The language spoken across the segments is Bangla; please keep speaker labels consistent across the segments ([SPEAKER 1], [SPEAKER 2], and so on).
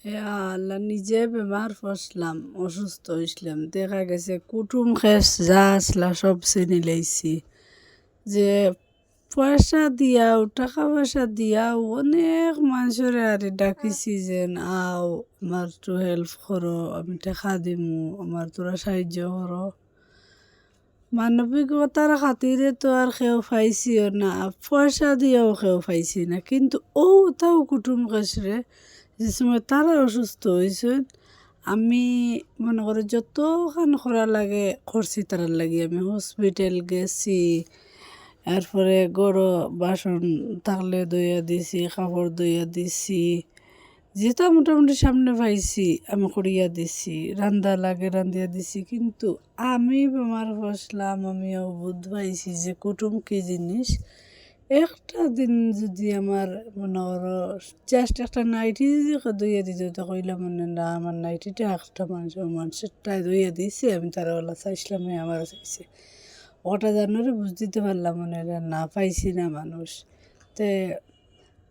[SPEAKER 1] এ আল্লাহ, নিজে বেমার পড়লাম, অসুস্থ হইছিলাম, দেখা গেছে কুটুম খেস যা আসলা সব চিনি লাইছি। যে পয়সা দিয়াও, টাকা পয়সা দিয়াও অনেক মানুষের আর ডাকিছি যে আও আমার একটু হেল্প করো, আমি টাকা দিমু, আমার তোরা সাহায্য করো। মানবিকতার খাতিরে তো আর কেউ পাইছিও না, পয়সা দিয়েও কেউ পাইছি না। কিন্তু তাও কুটুম কাছরে যে সময় তারা অসুস্থ হয়েছে, আমি মনে করি যতখান করা লাগে করছি তারার লাগি। আমি হসপিটাল গেছি, এরপরে গড় বাসন থাকলে ধুইয়া দিছি, কাপড় ধুইয়া দিছি, যেটা মোটামুটি সামনে পাইছি আমি করিয়া দিছি, রান্দা লাগে রান্ধিয়া দিছি। কিন্তু আমি বেমার বসলাম, আমিও বুধ পাইছি যে কুটুম কি জিনিস। একটা দিন যদি আমার মনে করো জাস্ট একটা নাইটি যদি ধুইয়া দিত, তো কইলাম মনে না আমার নাইটিটা একটা মানুষেরটাই ধুইয়া দিছে, আমি তারা ওলা চাইছিলাম, আমার চাইছে ওটা জানোরে বুঝ দিতে পারলাম মনে না পাইছি না মানুষ। তে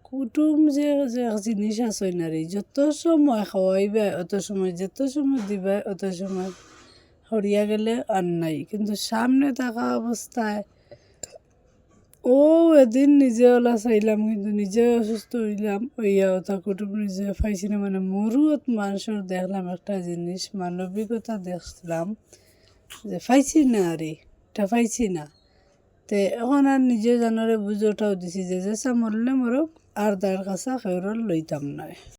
[SPEAKER 1] কুটুম যে যে জিনিস আছে নারী, যত সময় খাওয়াইবে অত সময়, যত সময় দিবে অত সময় হরিয়া গেলে আর নাই। কিন্তু সামনে থাকা অবস্থায় এদিন নিজে ওলা চাইলাম, কিন্তু নিজে অসুস্থ হইলাম, হইয়া ওটা কুটুম নিজে পাইছি না। মানে মরুত মানুষের দেখলাম একটা জিনিস, মানবিকতা দেখলাম যে পাইছি না, আরে এটা পাইছি না। তে এখন আর নিজে জানারে বুঝে ওঠাও দিছি যে যেসা মরলে মরক, আর তার কাছা খেউরল লইতাম নয়।